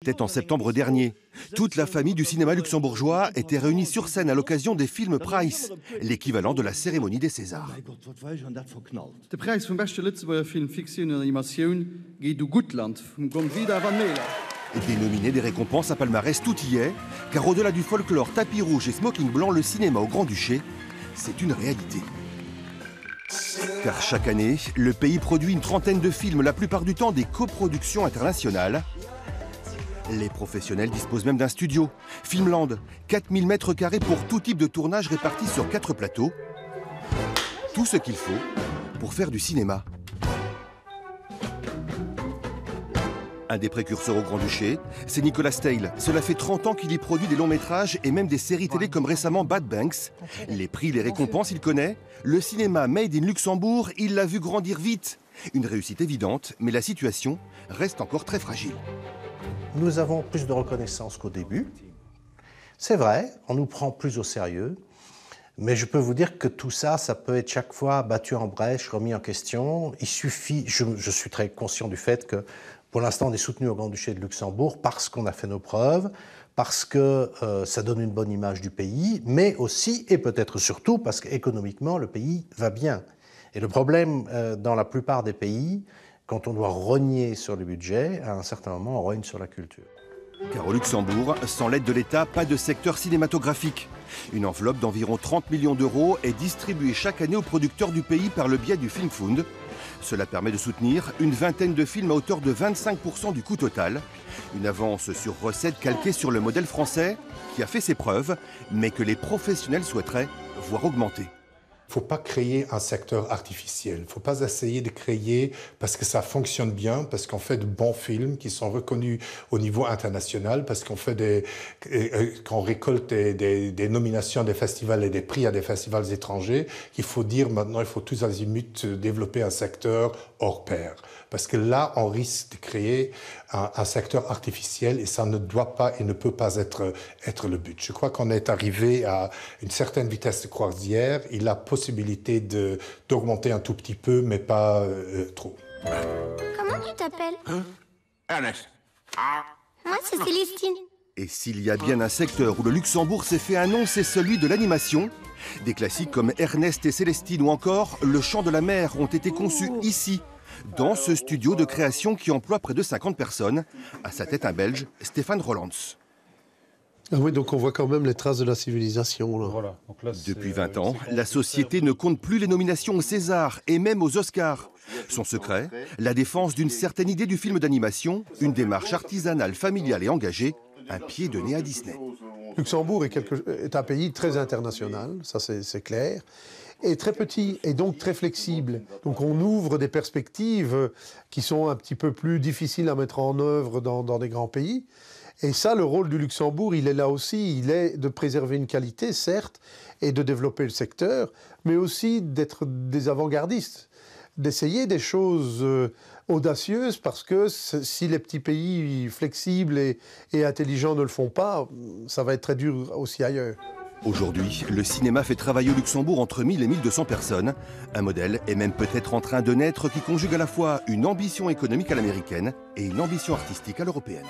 C'était en septembre dernier. Toute la famille du cinéma luxembourgeois était réunie sur scène à l'occasion des films Prize, l'équivalent de la cérémonie des Césars. De prijs van beste Lützeburger film fictie en animation geht du Gutland van Gonvida van Mela. Dénominé des récompenses à palmarès, tout y est, car au-delà du folklore tapis rouge et smoking blanc, le cinéma au Grand-Duché, c'est une réalité. Car chaque année, le pays produit une trentaine de films, la plupart du temps des coproductions internationales. Les professionnels disposent même d'un studio, Filmland, 4000 mètres carrés pour tout type de tournage répartis sur 4 plateaux. Tout ce qu'il faut pour faire du cinéma. Un des précurseurs au Grand-Duché, c'est Nicolas Steil. Cela fait 30 ans qu'il y produit des longs métrages et même des séries télé comme récemment Bad Banks. Les prix, les récompenses, il connaît. Le cinéma made in Luxembourg, il l'a vu grandir vite. Une réussite évidente, mais la situation reste encore très fragile. Nous avons plus de reconnaissance qu'au début. C'est vrai, on nous prend plus au sérieux. Mais je peux vous dire que tout ça, ça peut être chaque fois battu en brèche, remis en question. Il suffit, je suis très conscient du fait que pour l'instant, on est soutenu au Grand-Duché de Luxembourg parce qu'on a fait nos preuves, parce que ça donne une bonne image du pays, mais aussi, et peut-être surtout, parce qu'économiquement, le pays va bien. Et le problème, dans la plupart des pays, quand on doit rogner sur le budget, à un certain moment, on rogne sur la culture. Car au Luxembourg, sans l'aide de l'État, pas de secteur cinématographique. Une enveloppe d'environ 30 millions d'euros est distribuée chaque année aux producteurs du pays par le biais du Film Fund. Cela permet de soutenir une vingtaine de films à hauteur de 25% du coût total. Une avance sur recettes calquée sur le modèle français qui a fait ses preuves, mais que les professionnels souhaiteraient voir augmenter. Il ne faut pas créer un secteur artificiel. Il ne faut pas essayer de créer parce que ça fonctionne bien, parce qu'on fait de bons films qui sont reconnus au niveau international, parce qu'on récolte des nominations des festivals et des prix à des festivals étrangers, qu'il faut dire maintenant il faut tous azimuts développer un secteur hors pair. Parce que là, on risque de créer un secteur artificiel et ça ne doit pas et ne peut pas être le but. Je crois qu'on est arrivé à une certaine vitesse de croisière. Il a possibilité d'augmenter un tout petit peu, mais pas trop. Comment tu t'appelles? Ernest. Moi, c'est Célestine. Et s'il y a bien un secteur où le Luxembourg s'est fait un nom, c'est celui de l'animation. Des classiques comme Ernest et Célestine ou encore Le Chant de la Mer ont été conçus ici, dans ce studio de création qui emploie près de 50 personnes. À sa tête, un Belge, Stéphane Rolands. Ah oui, donc on voit quand même les traces de la civilisation. Là. Voilà. Donc là, depuis 20 ans, la société ne compte plus les nominations aux Césars et même aux Oscars. Son secret, la défense d'une certaine idée du film d'animation, une démarche artisanale, familiale et engagée, un pied de nez à Disney. Luxembourg est un pays très international, ça c'est clair, et très petit, et donc très flexible. Donc on ouvre des perspectives qui sont un petit peu plus difficiles à mettre en œuvre dans des grands pays. Et ça, le rôle du Luxembourg, il est là aussi, il est de préserver une qualité, certes, et de développer le secteur, mais aussi d'être des avant-gardistes, d'essayer des choses audacieuses, parce que si les petits pays flexibles et intelligents ne le font pas, ça va être très dur aussi ailleurs. Aujourd'hui, le cinéma fait travailler au Luxembourg entre 1000 et 1200 personnes. Un modèle est même peut-être en train de naître qui conjugue à la fois une ambition économique à l'américaine et une ambition artistique à l'européenne.